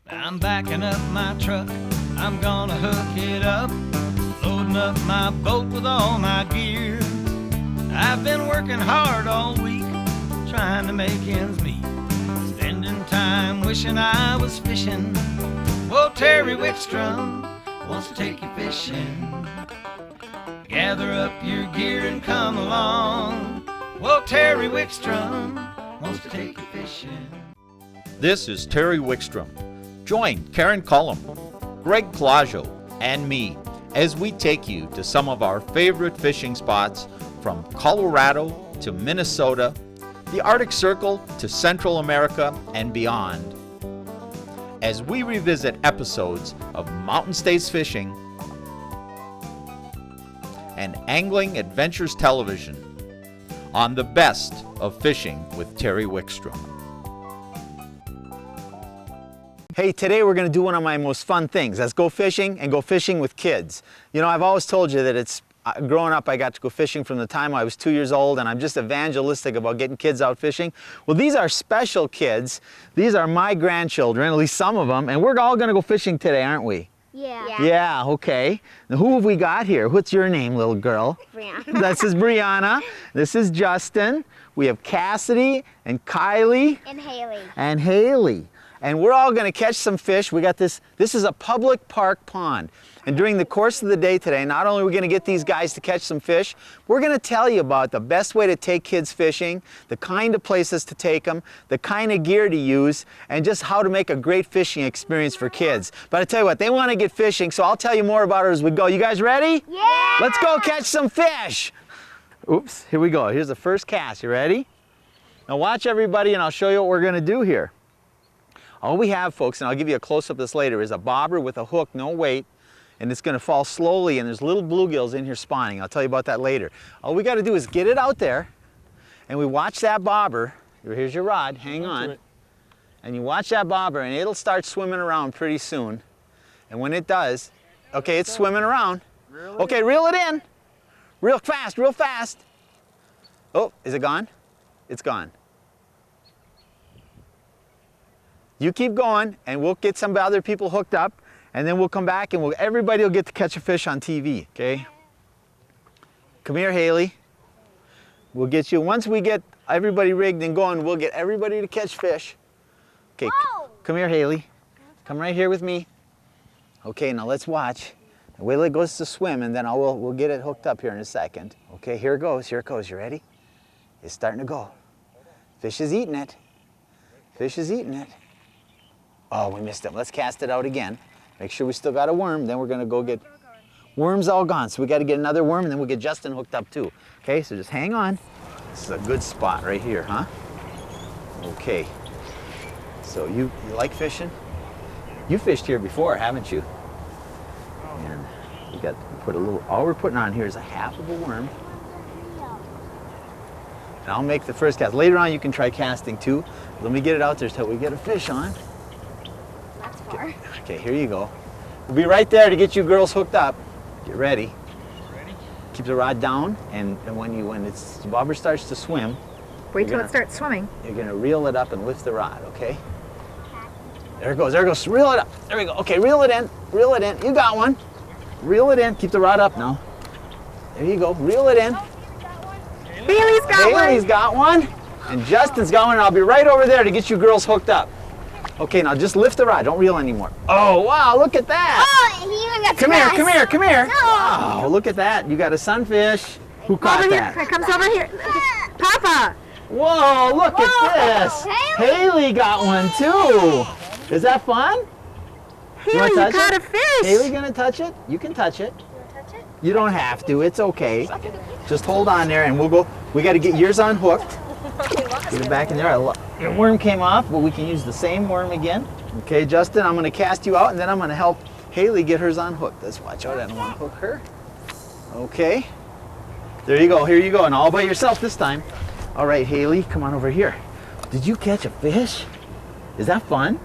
I'm backing up my truck, I'm gonna hook it up, loading up my boat with all my gear. I've been working hard all week, trying to make ends meet, spending time wishing I was fishing. Well, Terry Wickstrom wants to take you fishing. Gather up your gear and come along. Well, Terry Wickstrom wants to take you fishing. This is Terry Wickstrom. Join Karen Cullum, Greg Plaggio, and me as we take you to some of our favorite fishing spots from Colorado to Minnesota, the Arctic Circle to Central America and beyond. As we revisit episodes of Mountain States Fishing and Angling Adventures Television on the best of fishing with Terry Wickstrom. Hey, today we're going to do one of my most fun things. That's go fishing and go fishing with kids. You know, I've always told you that it's growing up, I got to go fishing from the time I was 2 years old, and I'm just evangelistic about getting kids out fishing. Well, these are special kids. These are my grandchildren, at least some of them, and we're all going to go fishing today, aren't we? Yeah. Yeah, okay. Now, who have we got here? What's your name, little girl? Brianna. This is Brianna. This is Justin. We have Cassidy and Kylie. And Haley. And Haley. And we're all going to catch some fish. We got this is a public park pond. And during the course of the day today, not only are we going to get these guys to catch some fish, we're going to tell you about the best way to take kids fishing, the kind of places to take them, the kind of gear to use, and just how to make a great fishing experience for kids. But I tell you what, they want to get fishing, so I'll tell you more about it as we go. You guys ready? Yeah! Let's go catch some fish. Oops, here we go. Here's the first cast. You ready? Now watch everybody, and I'll show you what we're going to do here. All we have, folks, and I'll give you a close-up of this later, is a bobber with a hook, no weight, and it's going to fall slowly, and there's little bluegills in here spawning. I'll tell you about that later. All we got to do is get it out there, and we watch that bobber. Here's your rod. Hang on. And you watch that bobber, and it'll start swimming around pretty soon. And when it does, okay, it's swimming around. Really? Okay, reel it in. Real fast, real fast. Oh, is it gone? It's gone. You keep going, and we'll get some other people hooked up, and then we'll come back, and everybody will get to catch a fish on TV, okay? Come here, Haley. We'll get you, once we get everybody rigged and going, we'll get everybody to catch fish. Okay, come here, Haley. Come right here with me. Okay, now let's watch. Wait till it goes to swim, and then we'll get it hooked up here in a second. Okay, here it goes, here it goes. You ready? It's starting to go. Fish is eating it. Fish is eating it. Oh, we missed it. Let's cast it out again. Make sure we still got a worm. Then we're going to go get... Worm's all gone, so we got to get another worm, and then we'll get Justin hooked up too. Okay, so just hang on. This is a good spot right here, huh? Okay. So you like fishing? You fished here before, haven't you? And we got to put a little... All we're putting on here is a half of a worm. And I'll make the first cast. Later on, you can try casting too. Let me get it out there so we get a fish on. Okay, here you go. We'll be right there to get you girls hooked up. Get ready. Ready? Keep the rod down, and when the bobber starts to swim, wait till it starts swimming. You're gonna reel it up and lift the rod, okay? There it goes, there it goes. Reel it up. There we go. Okay, reel it in. Reel it in. You got one. Reel it in. Keep the rod up now. There you go. Reel it in. Haley's got one. And Justin's got one, and I'll be right over there to get you girls hooked up. Okay, now just lift the rod. Don't reel anymore. Oh, wow, look at that. Oh, he even got Come here, come here, come here. No. Wow, look at that. You got a sunfish. Who caught Over that? here. It comes over here. Papa. Whoa, look at this. Haley got one too. Is that fun? Haley, you caught a fish. Haley gonna touch it? You can touch it. You don't have to, it's okay. Just hold on there and we'll go. We gotta get yours unhooked. Get it back in there. Your worm came off, but we can use the same worm again. Okay, Justin, I'm going to cast you out, and then I'm going to help Haley get hers unhooked. Let's watch out. I don't want to hook her. Okay. There you go. Here you go. And all by yourself this time. All right, Haley, come on over here. Did you catch a fish? Is that fun?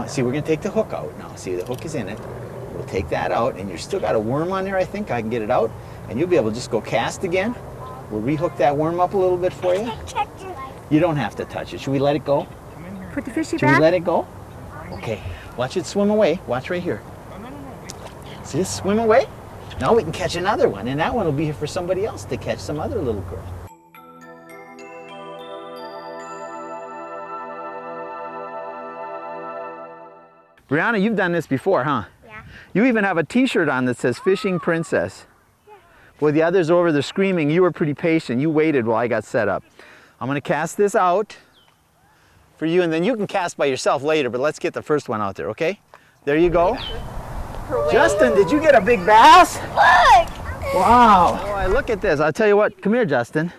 See, we're going to take the hook out now. See, the hook is in it. We'll take that out, and you still got a worm on there, I think. I can get it out, and you'll be able to just go cast again. We'll rehook that worm up a little bit for you. You don't have to touch it. Should we let it go? Put the fishy Should back. we let it go? Okay, watch it swim away. Watch right here. No. Wait. See it swim away? Now we can catch another one, and that one will be here for somebody else to catch, some other little girl. Brianna, you've done this before, huh? Yeah. You even have a t-shirt on that says Fishing Princess. Yeah. Well, the others over there screaming. You were pretty patient. You waited while I got set up. I'm gonna cast this out for you, and then you can cast by yourself later, but let's get the first one out there, okay? There you go. Justin, did you get a big bass? Look! Wow. Boy, look at this. I'll tell you what, come here, Justin.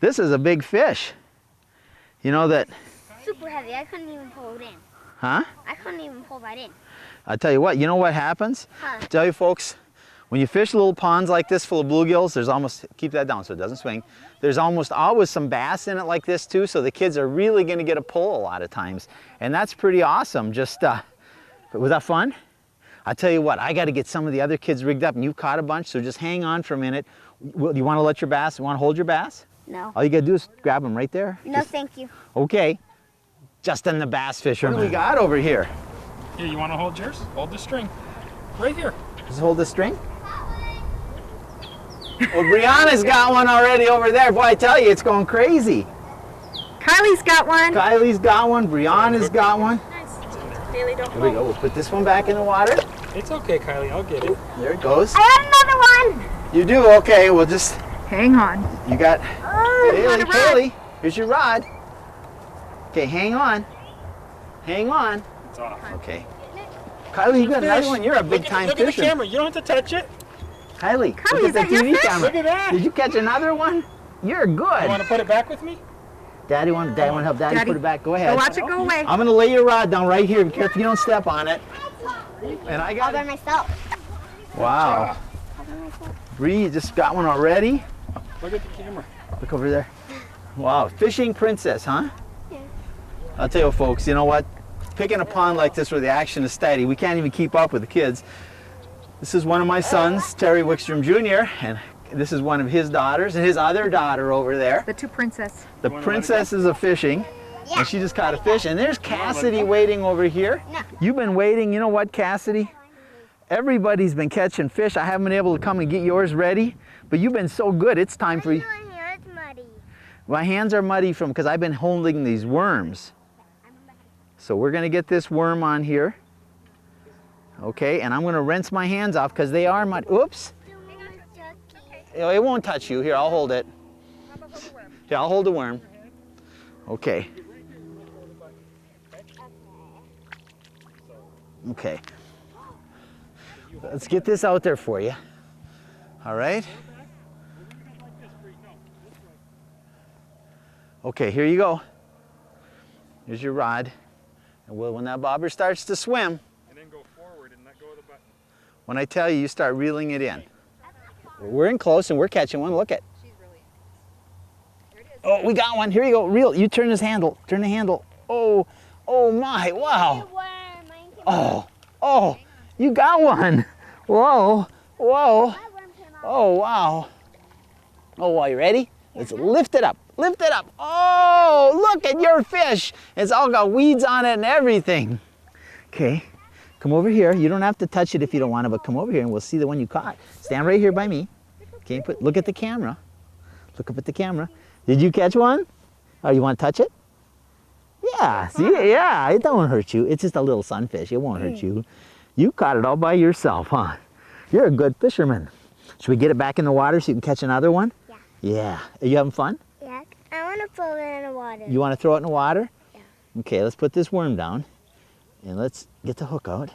This is a big fish. You know that, Super heavy. I couldn't even pull it in. huh? I couldn't even pull that in. I'll tell you what, you know what happens? Huh. I'll tell you folks, when you fish little ponds like this full of bluegills, there's almost, keep that down so it doesn't swing, there's almost always some bass in it like this too, so the kids are really gonna get a pull a lot of times. And that's pretty awesome. Just, was that fun? I'll tell you what, I gotta get some of the other kids rigged up, and you've caught a bunch, so just hang on for a minute. You wanna let your bass, you wanna hold your bass? No. All you gotta do is grab them right there. No, thank you. Okay. Justin the bass fisherman. What do we got over here? Here, you want to hold yours? Hold the string. Right here. Just hold the string. Well, Brianna's got one already over there. Boy, I tell you, it's going crazy. Kylie's got one. Kylie's got one. Brianna's got one. Haley, don't Here we go. We'll put this one back in the water. It's okay, Kylie. I'll get it. There it goes. I got another one. You do? Okay, we'll just, hang on. you got, Oh, on a rod. Haley, here's your rod. Okay, hang on. Hang on. It's off. Okay. Kylie, you got another one. You're a big time Look at the fisherman. camera. You don't have to touch it. Kylie, Kylie, look is at that the your TV fish? camera. Look at that. Did you catch another one? You're You want good. to put it back with me? Daddy want to help Daddy, Daddy, put it back. Go Go ahead. watch it go away. I'm gonna lay your rod down right here. Be careful you don't step on it. And I All got by it. myself. Wow. All by myself. Bree, you just got one already? Look at the camera. Look over there. Wow, Fishing Princess, huh? Yeah. I'll tell you folks, you know what? Picking a pond like this where the action is steady, we can't even keep up with the kids. This is one of my sons, Terry Wickstrom Jr., and this is one of his daughters, and his other daughter over there. The two princess. The princesses of fishing. Yeah. And she just caught a fish. And there's Cassidy waiting over here. No. You've been waiting. You know what, Cassidy? Everybody's been catching fish. I haven't been able to come and get yours ready, but you've been so good. It's time for you. My hair is muddy. My hands are muddy because I've been holding these worms. So we're gonna get this worm on here. Okay, and I'm gonna rinse my hands off because they are muddy. Oops. It won't touch you. Here, I'll hold it. Here, I'll hold the worm. Okay. Okay. Let's get this out there for you. All right? Okay, here you go. Here's your rod. And when that bobber starts to swim, And then go forward and let go of the button. when I tell you, you start reeling it in. We're in close and we're catching one. Look at. Oh, we got one. Here you go. Reel. You turn this handle. Turn the handle. Oh, oh my, wow. Oh, oh, you got one. Whoa, whoa. Oh, wow. Oh, wow, you ready? Let's lift it up. Lift it up. Oh, look at your fish. It's all got weeds on it and everything. Okay, come over here. You don't have to touch it if you don't want to, but come over here and we'll see the one you caught. Stand right here by me. Okay, look at the camera. Look up at the camera. Did you catch one? Oh, you want to touch it? Yeah, see, yeah, it don't hurt you. It's just a little sunfish. It won't hurt you. You caught it all by yourself, huh? You're a good fisherman. Should we get it back in the water so you can catch another one? Yeah. Yeah. Are you having fun? Yeah. I want to throw it in the water. You want to throw it in the water? Yeah. Okay, let's put this worm down and let's get the hook out.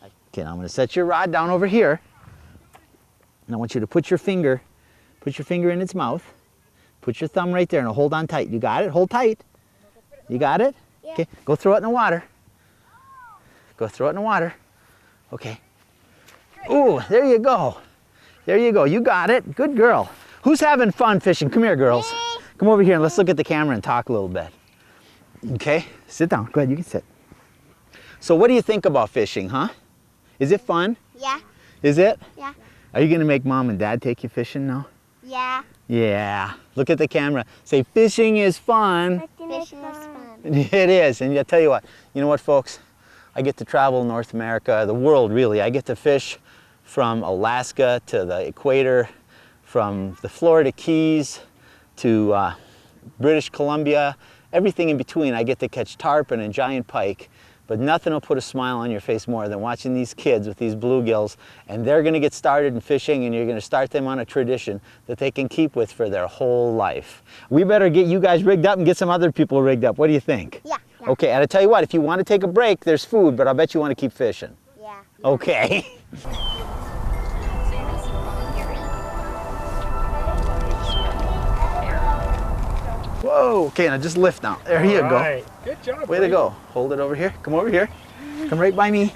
Okay, now I'm going to set your rod down over here. And I want you to put your finger in its mouth. Put your thumb right there and hold on tight. You got it? Hold tight. You got it? Yeah. Okay, go throw it in the water. Go throw it in the water. Okay. Ooh, there you go. There you go. You got it. Good girl. Who's having fun fishing? Come here, girls. Come over here and let's look at the camera and talk a little bit. Okay, sit down. Go ahead, you can sit. So what do you think about fishing, huh? Is it fun? Yeah. Is it? Yeah. Are you going to make Mom and Dad take you fishing now? Yeah. Yeah. Look at the camera. Say, fishing is fun. Fishing is fun. It is, and I'll tell you what. You know what, folks? I get to travel North America, the world really. I get to fish from Alaska to the equator, from the Florida Keys to British Columbia, everything in between. I get to catch tarpon and giant pike, but nothing will put a smile on your face more than watching these kids with these bluegills, and they're going to get started in fishing, and you're going to start them on a tradition that they can keep with for their whole life. We better get you guys rigged up and get some other people rigged up. What do you think? Yeah. Okay, and I tell you what, if you want to take a break, there's food, but I'll bet you want to keep fishing. Yeah. Okay. Whoa, okay, now just lift now. There you go. Right. Good job. Way to go. Hold it over here. Come over here. Come right by me.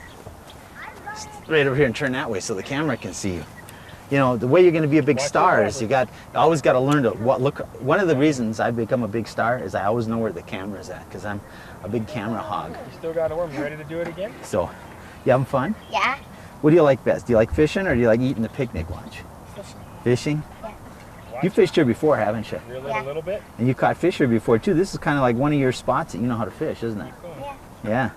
Right over here and turn that way so the camera can see you. You know, the way you're going to be a big star is you always got to learn to look. One of the reasons I've become a big star is I always know where the camera's at, because I'm a big camera hog. You still got a worm. You ready to do it again? So, you having fun? Yeah. What do you like best? Do you like fishing or do you like eating the picnic lunch? Fishing. Fishing? Yeah. You fished here before, haven't you? Reel it Yeah. a little bit. And you caught fish here before too. This is kind of like one of your spots that you know how to fish, isn't it? Yeah. Yeah.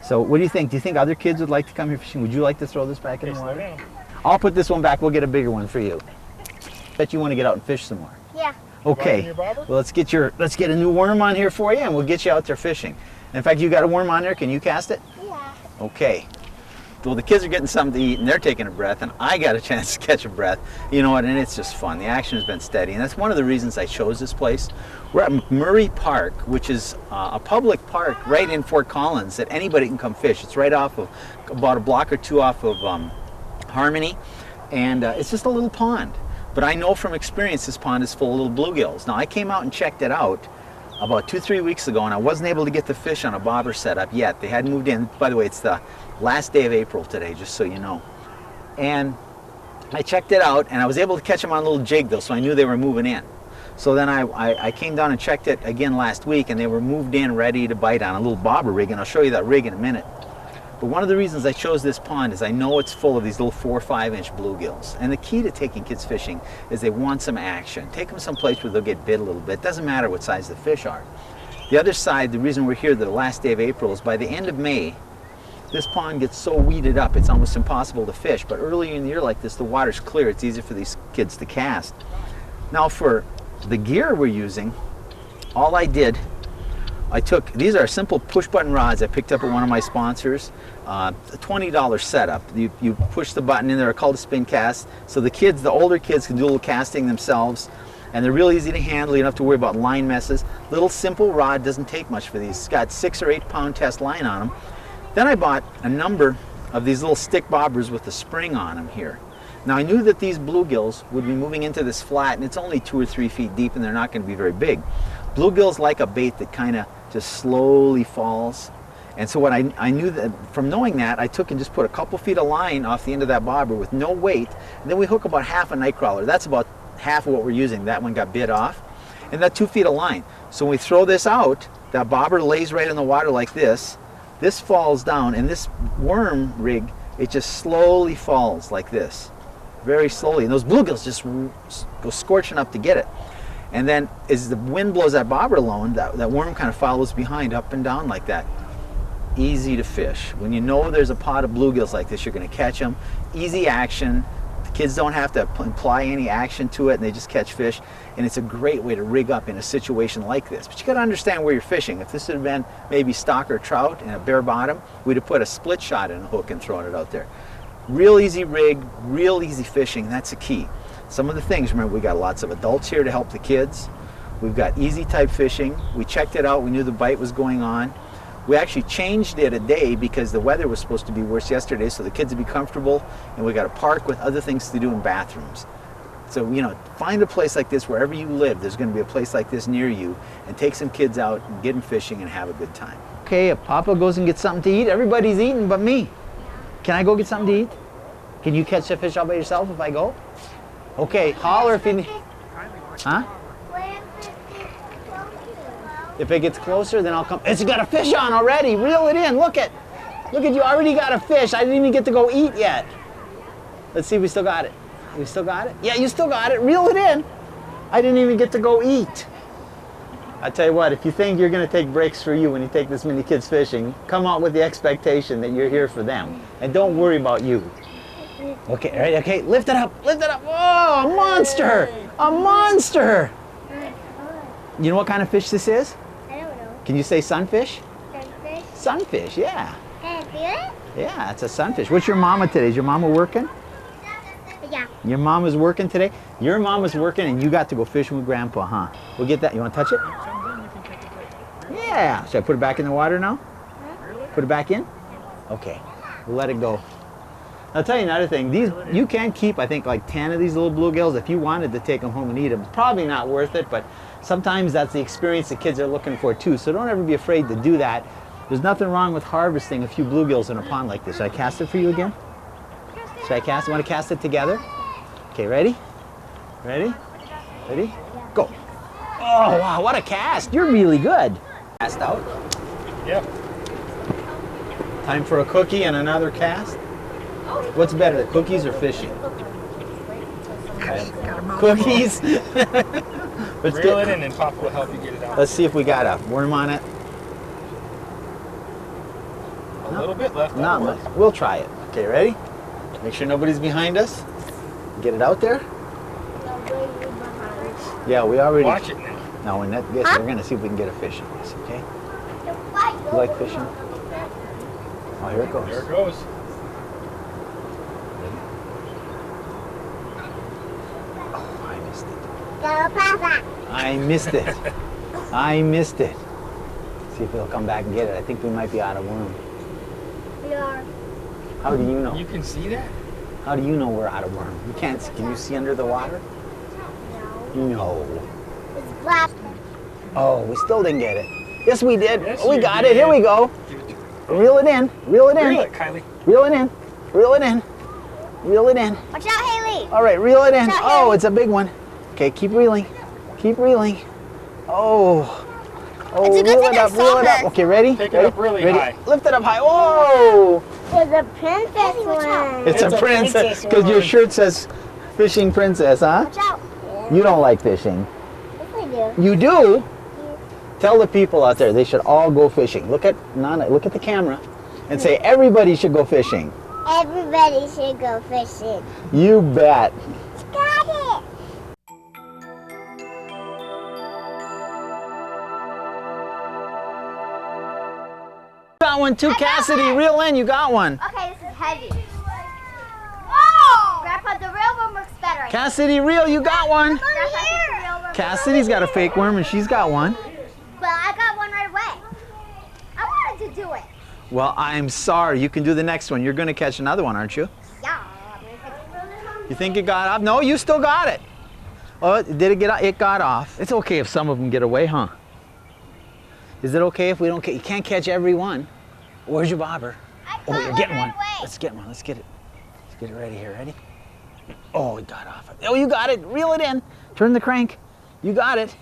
So what do you think? Do you think other kids would like to come here fishing? Would you like to throw this back in Okay, the slow water? down. I'll put this one back. We'll get a bigger one for you. Bet you want to get out and fish some more. Yeah. Okay. your bobber? Well, let's get a new worm on here for you, and we'll get you out there fishing. In fact, you got a worm on there. Can you cast it? Yeah. Okay. Well, the kids are getting something to eat, and they're taking a breath, and I got a chance to catch a breath. You know what? And it's just fun. The action has been steady, and that's one of the reasons I chose this place. We're at McMurray Park, which is a public park right in Fort Collins that anybody can come fish. It's right off of about a block or two off of Harmony, and it's just a little pond. But I know from experience this pond is full of little bluegills. Now, I came out and checked it out about 2-3 weeks ago, and I wasn't able to get the fish on a bobber setup yet. They hadn't moved in. By the way, it's the last day of April today, just so you know. And I checked it out, and I was able to catch them on a little jig, though, so I knew they were moving in. So then I came down and checked it again last week, and they were moved in, ready to bite on a little bobber rig, and I'll show you that rig in a minute. But one of the reasons I chose this pond is I know it's full of these little 4 or 5 inch bluegills. And the key to taking kids fishing is they want some action. Take them someplace where they'll get bit a little bit. Doesn't matter what size the fish are. The other side, the reason we're here the last day of April is by the end of May, this pond gets so weeded up it's almost impossible to fish. But early in the year like this, the water's clear. It's easy for these kids to cast. Now for the gear we're using, all I did, these are simple push button rods I picked up at one of my sponsors. A $20 setup. You push the button in there, they're called a spin cast. So the older kids can do a little casting themselves. And they're real easy to handle. You don't have to worry about line messes. Little simple rod, doesn't take much for these. It's got 6 or 8 pound test line on them. Then I bought a number of these little stick bobbers with a spring on them here. Now I knew that these bluegills would be moving into this flat, and it's only 2 or 3 feet deep, and they're not going to be very big. Bluegills like a bait that kind of just slowly falls. And so what I knew that from knowing that, I took and just put a couple feet of line off the end of that bobber with no weight, and then we hook about half a night crawler. That's about half of what we're using. That one got bit off, and that 2 feet of line. So when we throw this out, that bobber lays right in the water like this. This falls down, and this worm rig, it just slowly falls like this, very slowly. And those bluegills just go scorching up to get it. And then as the wind blows that bobber alone, that worm kind of follows behind, up and down like that. Easy to fish. When you know there's a pot of bluegills like this, you're going to catch them. Easy action. The kids don't have to apply any action to it, and they just catch fish. And it's a great way to rig up in a situation like this. But you got to understand where you're fishing. If this had been maybe stock or trout in a bare bottom, we'd have put a split shot in a hook and thrown it out there. Real easy rig, real easy fishing. That's the key. Some of the things, remember, we got lots of adults here to help the kids. We've got easy type fishing. We checked it out. We knew the bite was going on. We actually changed it a day because the weather was supposed to be worse yesterday, so the kids would be comfortable, and we got a park with other things to do in bathrooms. So, you know, find a place like this wherever you live. There's going to be a place like this near you, and take some kids out and get them fishing and have a good time. Okay, if Papa goes and gets something to eat, everybody's eating but me. Can I go get something to eat? Can you catch the fish all by yourself if I go? Okay, holler if you need. Huh? If it gets closer, then I'll come. It's got a fish on already. Reel it in. Look at you already got a fish. I didn't even get to go eat yet. Let's see if we still got it. We still got it? Yeah, you still got it. Reel it in. I didn't even get to go eat. I tell you what, if you think you're going to take breaks for you when you take this many kids fishing, come out with the expectation that you're here for them. And don't worry about you. Okay, all right, okay, lift it up, lift it up. Oh, a monster! A monster! You know what kind of fish this is? I don't know. Can you say sunfish? Sunfish? Sunfish, yeah. Can I feel it? Yeah, it's a sunfish. What's your mama today? Is your mama working? Yeah. Your mama's working today? Your mama's working and you got to go fishing with Grandpa, huh? We'll get that. You want to touch it? Yeah. Should I put it back in the water now? Put it back in? Okay. We'll let it go. I'll tell you another thing. These you can keep, I think, like 10 of these little bluegills if you wanted to take them home and eat them. It's probably not worth it, but sometimes that's the experience the kids are looking for too. So don't ever be afraid to do that. There's nothing wrong with harvesting a few bluegills in a pond like this. Should I cast it for you again? Should I cast it? Want to cast it together? Okay, ready? Ready? Ready? Go. Oh, wow, what a cast. You're really good. Cast out. Yeah. Time for a cookie and another cast. What's better, the cookies or fishing? Cookies. Let's Reel it in and Pop will help you get it out. Let's see if we got a worm on it. A little bit left. Not much. We'll try it. Okay, ready? Make sure nobody's behind us. Get it out there. Yeah, we already. Watch it now. No, when that gets, we're gonna see if we can get a fish on this. Okay? You like fishing? Oh, here it goes. There it goes. Oh, I missed it. Go, Papa. I missed it. I missed it. See if he'll come back and get it. I think we might be out of worm. We are. How do you know? You can see that? How do you know we're out of worm? You can't. Can you see under the water? No. It's black. Oh, we still didn't get it. Yes, we did. Yes, We you got did. it. Here we go. Give it to me. Reel it in. Reel it in. Reel it, Kylie. Reel it in. Reel it in. Reel it in. Watch out, Haley. All right, reel it in. Shut Oh, him. it's a big one. Okay, keep reeling. Keep reeling. Oh. Oh, It's a good reel thing it I up, saw reel it up. this. Okay, ready? Take it Ready? up really Ready? high. Lift it up high. Whoa! It's a princess one. It's a princess because your shirt says fishing princess, huh? Watch out. You don't like fishing. Yes, I do. You do? Tell the people out there they should all go fishing. Look at Nana, look at the camera and say everybody should go fishing. Everybody should go fishing. You bet. Got it. Got one too, Cassidy. Reel in, you got one. Okay, this is heavy. Oh! Grandpa, the real one looks better. Cassidy, reel, you got one. Grandpa, I think the real one. Cassidy's got a fake worm and she's got one. But I got one right away. I wanted to do it. Well, I'm sorry. You can do the next one. You're going to catch another one, aren't you? Yeah. You think it got off? No, you still got it. Oh, did it get off? It got off. It's okay if some of them get away, huh? Is it okay if we don't you can't catch every one? Where's your bobber? Oh, you're getting one. Let's get one. Let's get it. Let's get it ready here. Ready? Oh, it got off. Oh, you got it. Reel it in. Turn the crank. You got it.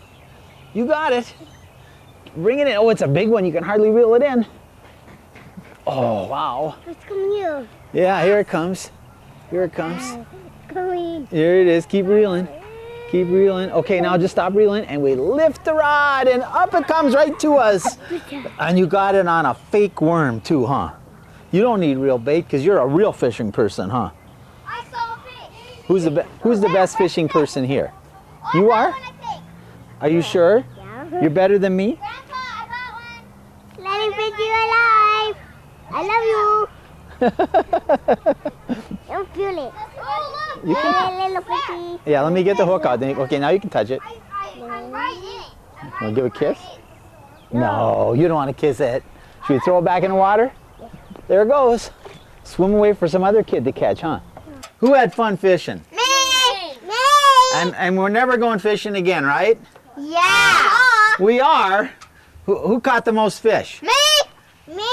You got it. Bring it in. Oh, it's a big one. You can hardly reel it in. Oh, wow. It's coming here. Yeah, here it comes. Here it comes. Coming. Here it is. Keep reeling. Keep reeling. Okay, now just stop reeling and we lift the rod and up it comes right to us. And you got it on a fake worm too, huh? You don't need real bait because you're a real fishing person, huh? I saw a fish. Who's the best fishing person here? You are? I think. Are you sure? Yeah. You're better than me? Grandpa, I got one. Let me fish you alive. I love you. Don't feel it. Oh, look. You can- Little fishy. Yeah, let me get the hook out. Then okay, now you can touch it. I'm right in it. Want to give a kiss? No, you don't want to kiss it. Should we throw it back in the water? There it goes. Swim away for some other kid to catch, huh? Who had fun fishing? Me. Me. And we're never going fishing again, right? Yeah. We are. Who caught the most fish? Me. Me.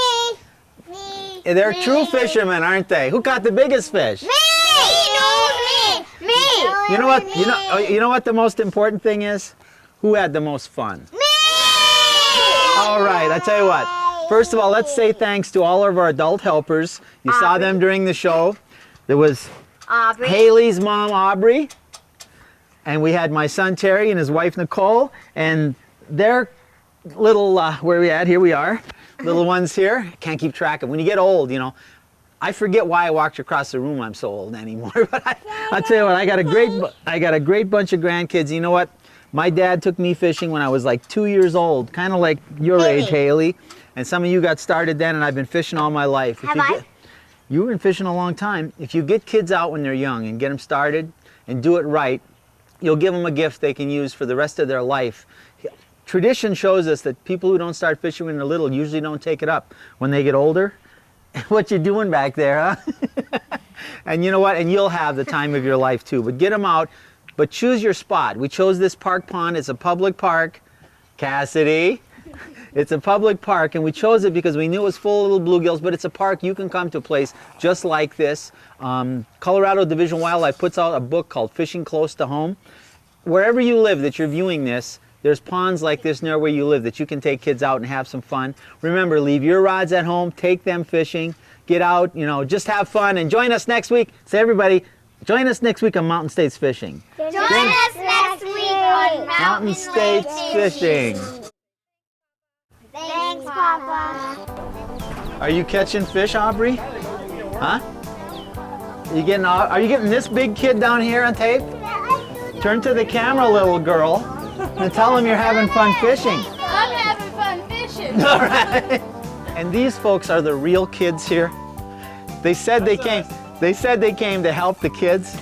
Me. They're true fishermen, aren't they? Who caught the biggest fish? Me. Me. Me. You know what? You know what the most important thing is? Who had the most fun? Me. All right, I tell you what. First of all, let's say thanks to all of our adult helpers. You saw them during the show. There was Aubrey. Haley's mom, Aubrey, and we had my son Terry and his wife Nicole, and their where are we at? Here we are. Little ones here. Can't keep track of. When you get old, you know, I forget why I walked across the room. I'm so old anymore. But I'll tell you what, I got a great bunch of grandkids. You know what? My dad took me fishing when I was like 2 years old, kind of like your age, Haley. And some of you got started then, and I've been fishing all my life. You've been fishing a long time. If you get kids out when they're young and get them started and do it right, you'll give them a gift they can use for the rest of their life. Tradition shows us that people who don't start fishing when they're little usually don't take it up when they get older. What you doing back there, huh? And you know what? And you'll have the time of your life too. But get them out, but choose your spot. We chose this park pond. It's a public park. Cassidy. It's a public park, and we chose it because we knew it was full of little bluegills, but it's a park. You can come to a place just like this. Colorado Division of Wildlife puts out a book called Fishing Close to Home. Wherever you live that you're viewing this, there's ponds like this near where you live that you can take kids out and have some fun. Remember, leave your rods at home, take them fishing, get out, you know, just have fun, and join us next week. Say everybody, join us next week on Mountain States Fishing. Join us next week on Mountain States Fishing. Thanks, Papa. Are you catching fish, Aubrey? Huh? Are you getting this big kid down here on tape? Turn to the camera, little girl, and tell him you're having fun fishing. I'm having fun fishing. All right. And these folks are the real kids here. They said they came. They said they came to help the kids.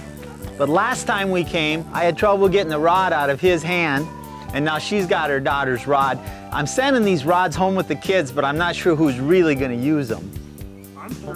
But last time we came, I had trouble getting the rod out of his hand, and now she's got her daughter's rod. I'm sending these rods home with the kids, but I'm not sure who's really going to use them. I'm sure.